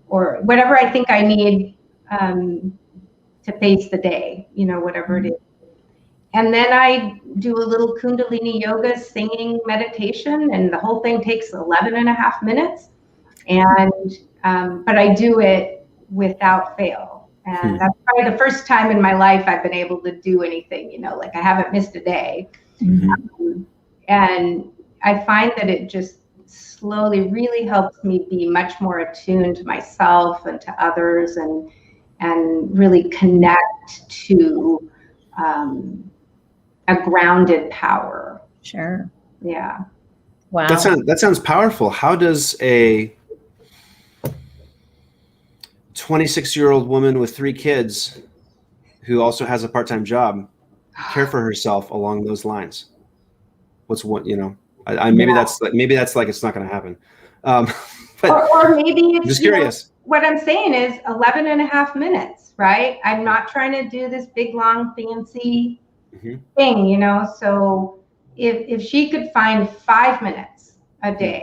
G: whatever I think I need to face the day, whatever it is. And then I do a little Kundalini yoga singing meditation, and the whole thing takes 11 and a half minutes. And, but I do it without fail. And that's probably the first time in my life I've been able to do anything, like I haven't missed a day. And I find that it just slowly really helps me be much more attuned to myself and to others, and really connect to a grounded power.
F: Sure.
G: Yeah.
F: Wow.
E: That sounds powerful. How does a 26-year-old woman with 3 kids who also has a part-time job care for herself along those lines? What's what, maybe that's like it's not going to happen. But
G: or maybe it's
E: just curious.
G: What I'm saying is 11 and a half minutes, right? I'm not trying to do this big, long, fancy thing, so if she could find 5 minutes a day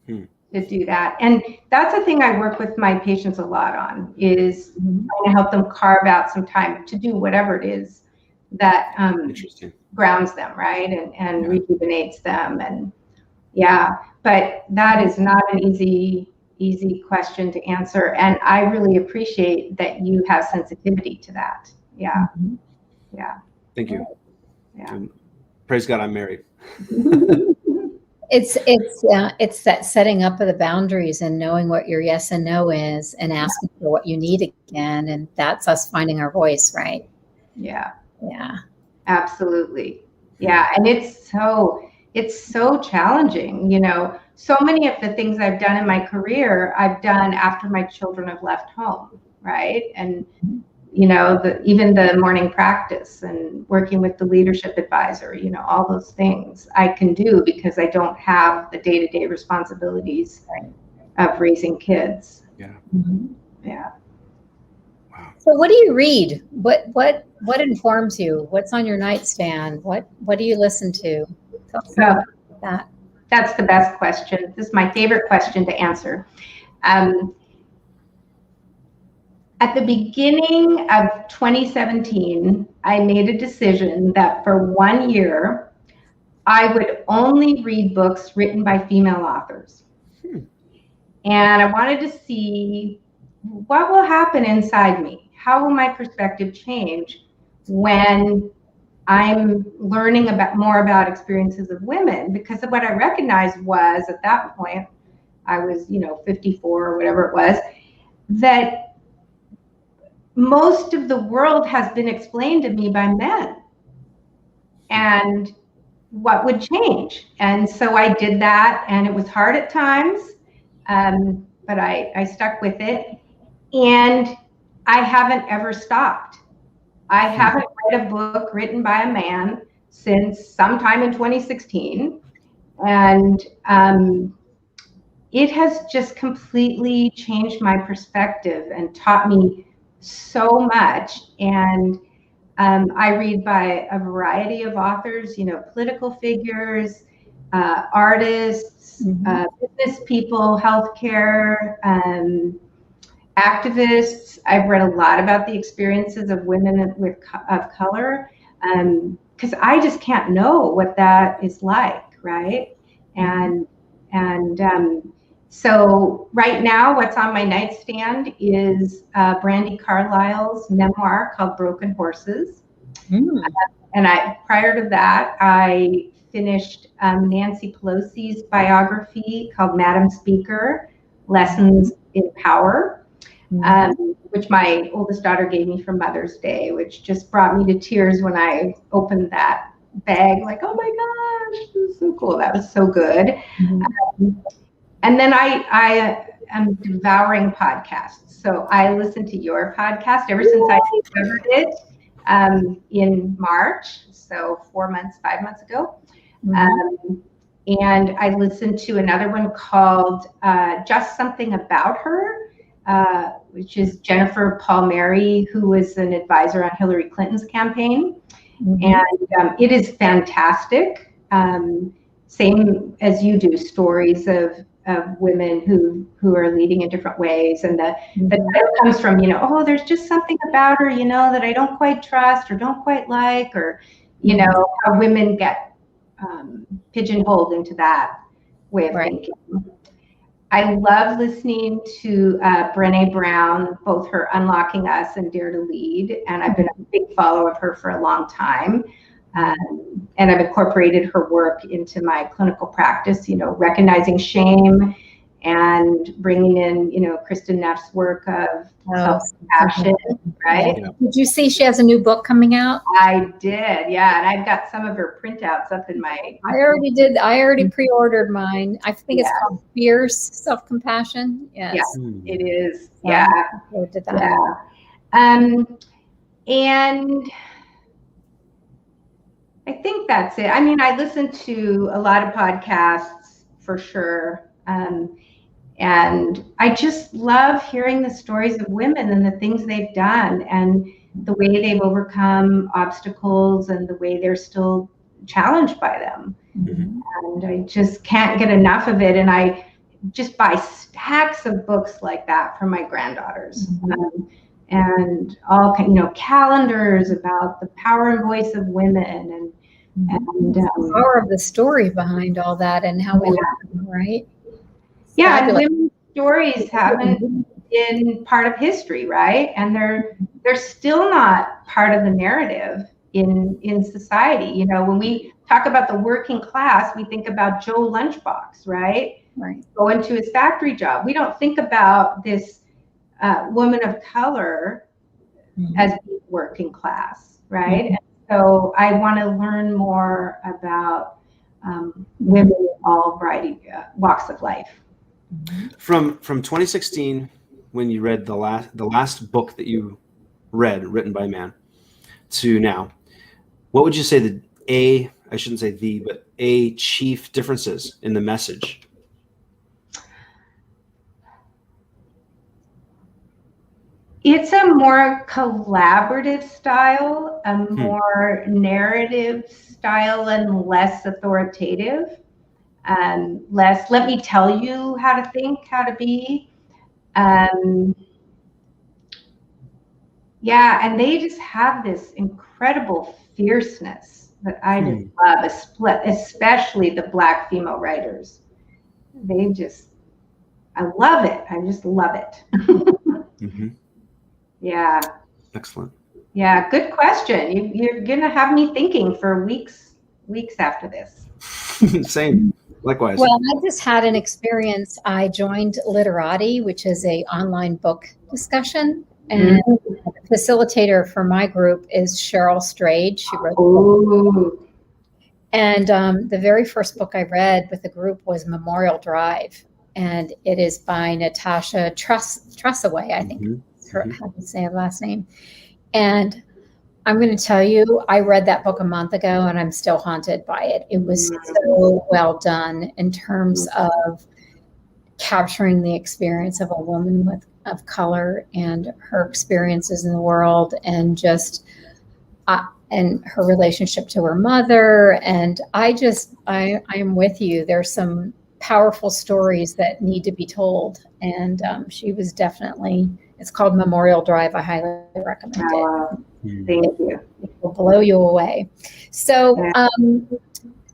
G: to do that. And that's a thing I work with my patients a lot on, is trying to help them carve out some time to do whatever it is that grounds them, right? And rejuvenates them. And but that is not an easy question to answer. And I really appreciate that you have sensitivity to that. Yeah.
E: Thank you.
G: Yeah.
E: Praise God, I'm married.
F: It's that setting up of the boundaries and knowing what your yes and no is, and asking for what you need again. And that's us finding our voice, right?
G: Yeah.
F: Yeah.
G: Absolutely. Yeah. And it's so challenging. So many of the things I've done in my career, I've done after my children have left home. Right. And, even the morning practice and working with the leadership advisor, all those things I can do because I don't have the day-to-day responsibilities of raising kids.
E: Yeah.
G: Yeah.
E: Wow.
F: So what do you read? What informs you? What's on your nightstand? What do you listen to? Tell us about that.
G: That's the best question. This is my favorite question to answer. At the beginning of 2017, I made a decision that for 1 year, I would only read books written by female authors. And I wanted to see what will happen inside me. How will my perspective change when I'm learning more about experiences of women? Because of what I recognized was, at that point, I was, 54 or whatever it was, that most of the world has been explained to me by men. And what would change? And so I did that, and it was hard at times, but I stuck with it. And I haven't ever stopped. I haven't read a book written by a man since sometime in 2016. And it has just completely changed my perspective and taught me so much. And I read by a variety of authors, political figures, artists, business people, healthcare, activists. I've read a lot about the experiences of women of color, because I just can't know what that is like, right? And so right now, what's on my nightstand is Brandi Carlile's memoir called Broken Horses. And prior to that, I finished Nancy Pelosi's biography called Madam Speaker, Lessons in Power, which my oldest daughter gave me for Mother's Day, which just brought me to tears when I opened that bag, like, oh my So cool. That was so good. And then I am devouring podcasts. So I listened to your podcast ever since I discovered it in March. So 5 months ago. And I listened to another one called Just Something About Her, which is Jennifer Palmieri, who was an advisor on Hillary Clinton's campaign. And it is fantastic. Same as you do, stories of women who are leading in different ways. And the title comes from, oh, there's just something about her, that I don't quite trust or don't quite like, or, how women get pigeonholed into that way of thinking. I love listening to Brené Brown, both her Unlocking Us and Dare to Lead, and I've been a big follower of her for a long time. And I've incorporated her work into my clinical practice, recognizing shame and bringing in, Kristen Neff's work of self-compassion, right?
F: Yeah. Did you see she has a new book coming out?
G: I did, yeah. And I've got some of her printouts up in my...
F: I already pre-ordered mine. I think it's called Fierce Self-Compassion. Yes.
G: Yeah, it is. Yeah.
F: I did that.
G: Yeah. And I think that's it. I mean, I listen to a lot of podcasts for sure. And I just love hearing the stories of women and the things they've done and the way they've overcome obstacles and the way they're still challenged by them. And I just can't get enough of it. And I just buy stacks of books like that for my granddaughters. And all calendars about the power and voice of women and
F: the power of the story behind all that and how we live, right?
G: Yeah, and women's stories haven't been part of history, right? And they're still not part of the narrative in society. When we talk about the working class, we think about Joe Lunchbox, right?
F: Right.
G: Going to his factory job. We don't think about this woman of color as being working class, right? And so I want to learn more about women in all variety walks of life.
E: From 2016, when you read the last book that you read written by a man, to now, what would you say I shouldn't say but chief differences in the message?
G: It's a more collaborative style, a more narrative style, and less authoritative. Less, let me tell you how to think, how to be. And they just have this incredible fierceness that I just love, especially the Black female writers. I love it. I just love it. Yeah.
E: Excellent.
G: Yeah, good question. You're gonna have me thinking for weeks after this.
E: Same. Likewise.
F: Well, I just had an experience. I joined Literati, which is a online book discussion, and the facilitator for my group is Cheryl Strayed. She wrote the book. And the very first book I read with the group was Memorial Drive, and it is by Natasha Tressaway, I think. How to say her last name. And I'm going to tell you, I read that book a month ago and I'm still haunted by it. It was so well done in terms of capturing the experience of a woman of color and her experiences in the world, and just and her relationship to her mother. And I am with you. There's some powerful stories that need to be told. And she was definitely... It's called Memorial Drive. I highly recommend it.
G: Thank you.
F: It will blow you away. So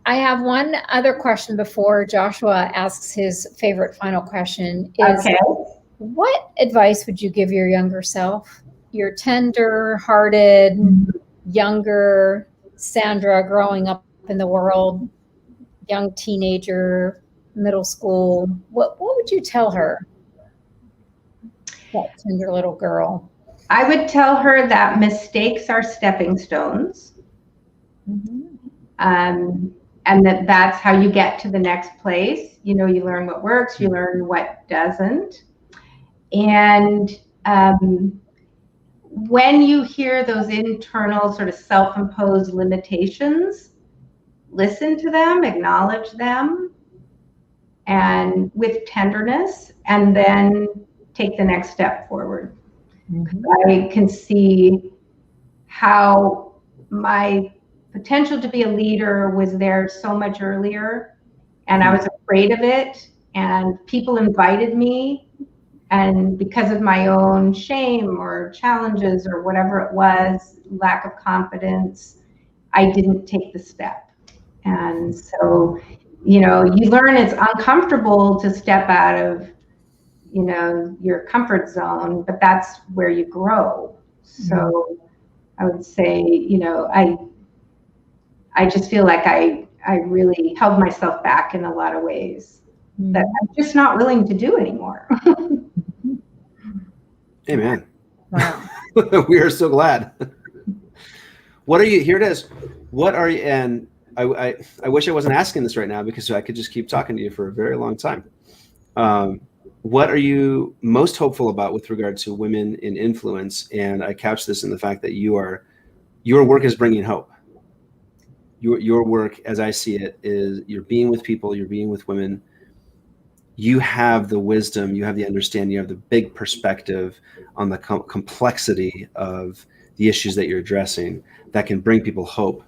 F: I have one other question before Joshua asks his favorite final question. What advice would you give your younger self, your tender-hearted, younger Sandra growing up in the world, young teenager, middle school? What would you tell her? That tender little girl.
G: I would tell her that mistakes are stepping stones. And and that's how you get to the next place. You learn what works, you learn what doesn't. And when you hear those internal sort of self-imposed limitations, listen to them, acknowledge them, and with tenderness, and then take the next step forward. I can see how my potential to be a leader was there so much earlier, and I was afraid of it, and people invited me, and because of my own shame or challenges or whatever it was, lack of confidence, I didn't take the step. And so, you learn it's uncomfortable to step out of, your comfort zone, but that's where you grow. So I would say, I just feel like I really held myself back in a lot of ways that I'm just not willing to do anymore.
E: Amen.
F: Wow.
E: We are so glad. What are you, here it is. What are you, and I wish I wasn't asking this right now because I could just keep talking to you for a very long time. What are you most hopeful about with regard to women in influence? And I couch this in the fact that your work is bringing hope. Your work, as I see it, is you're being with people, you're being with women. You have the wisdom, you have the understanding, you have the big perspective on the complexity of the issues that you're addressing that can bring people hope.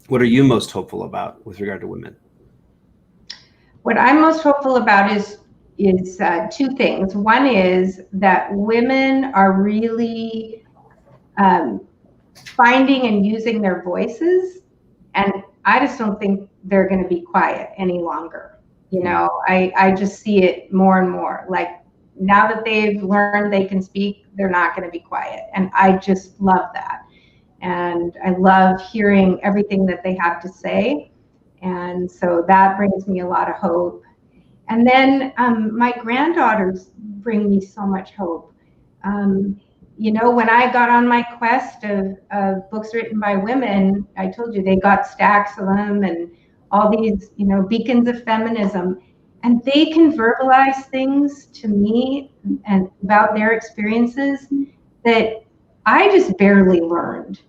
E: What are you most hopeful about with regard to women?
G: What I'm most hopeful about is two things. One is that women are really finding and using their voices, and I just don't think they're going to be quiet any longer. I just see it more and more. Like, now that they've learned they can speak, they're not going to be quiet, and I just love that. And I love hearing everything that they have to say, and so that brings me a lot of hope. And then my granddaughters bring me so much hope. When I got on my quest of books written by women, I told you they got stacks of them and all these, beacons of feminism. And they can verbalize things to me and about their experiences that I just barely learned,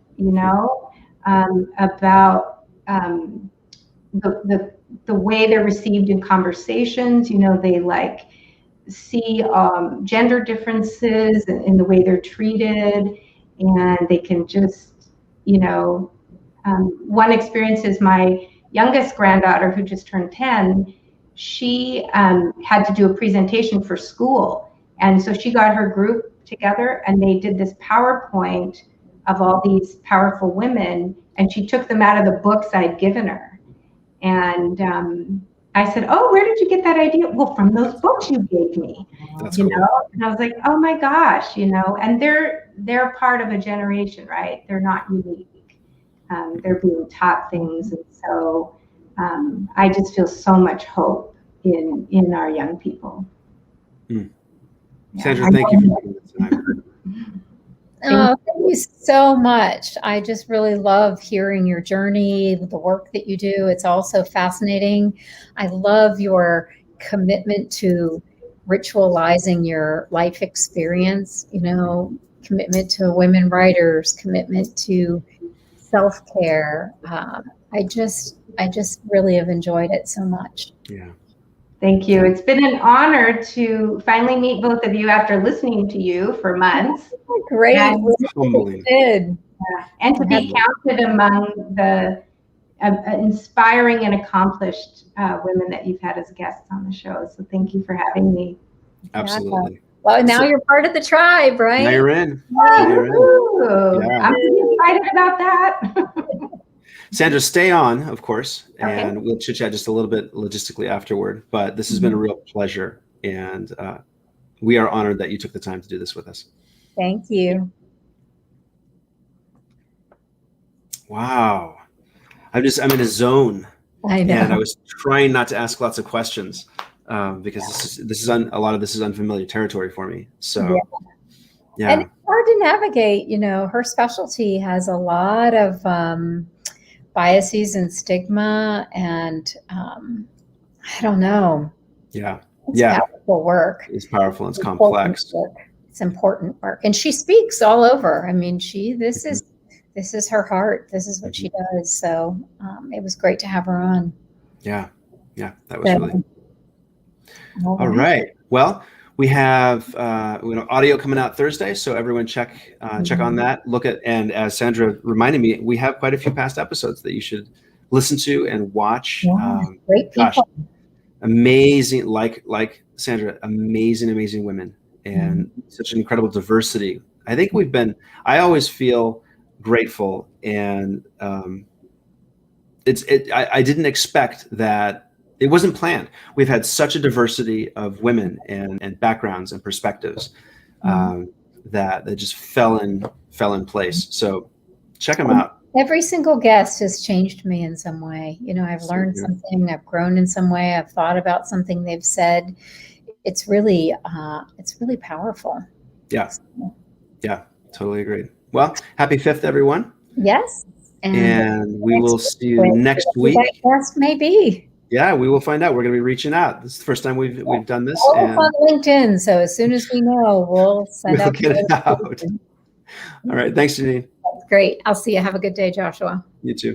G: about the way they're received in conversations. They see gender differences in the way they're treated, and they can just, one experience is my youngest granddaughter, who just turned 10. She had to do a presentation for school, and so she got her group together and they did this PowerPoint of all these powerful women, and she took them out of the books I'd given her. And I said, "Oh, where did you get that idea?" "Well, from those books you gave me."
E: That's cool.
G: And I was like, "Oh my gosh," and they're part of a generation, right? They're not unique. They're being taught things, and so I just feel so much hope in our young people.
E: Sandra, thank you for taking the time.
F: Oh, thank you so much. I just really love hearing your journey, the work that you do. It's also fascinating. I love your commitment to ritualizing your life experience, commitment to women writers, commitment to self-care. I just really have enjoyed it so much.
E: Yeah.
G: Thank you. It's been an honor to finally meet both of you after listening to you for months.
F: Great.
E: Humbling.
G: And to be counted among the inspiring and accomplished women that you've had as guests on the show. So thank you for having me.
E: Absolutely.
F: Yeah. Well, now you're part of the tribe, right?
E: Now you're in.
G: Yeah. I'm pretty excited about that.
E: Sandra, stay on, of course, and
G: Okay.
E: we'll chit-chat just a little bit logistically afterward. But this has been a real pleasure, and we are honored that you took the time to do this with us.
F: Thank you.
E: Wow. I'm in a zone.
F: I know.
E: And I was trying not to ask lots of questions because a lot of this is unfamiliar territory for me. So, yeah.
F: And it's hard to navigate. Her specialty has a lot of biases and stigma, and I don't know.
E: Yeah.
F: It's powerful work.
E: It's powerful. It's
F: Important
E: complex.
F: work. It's important work, and she speaks all over. I mean, this is her heart. This is what she does. So it was great to have her on.
E: Yeah, that was really. All right. Well, we have audio coming out Thursday, so everyone check on that. Look at, and as Sandra reminded me, we have quite a few past episodes that you should listen to and watch.
F: Yeah, great people.
E: Gosh, amazing, like Sandra, amazing women, and such an incredible diversity. I think I always feel grateful, and I didn't expect that. It wasn't planned. We've had such a diversity of women and backgrounds and perspectives that just fell in place. So check them out.
F: Every single guest has changed me in some way. I've learned something, I've grown in some way, I've thought about something they've said. It's really powerful.
E: Yeah, totally agreed. Well, happy 5th, everyone.
F: Yes.
E: And we will see you next week.
F: Guest maybe.
E: Yeah, we will find out. We're going to be reaching out. This is the first time we've done this.
F: And on LinkedIn. So as soon as we know, we'll
E: get it out. All right. Thanks, Janine.
F: That's great. I'll see you. Have a good day, Joshua.
E: You too.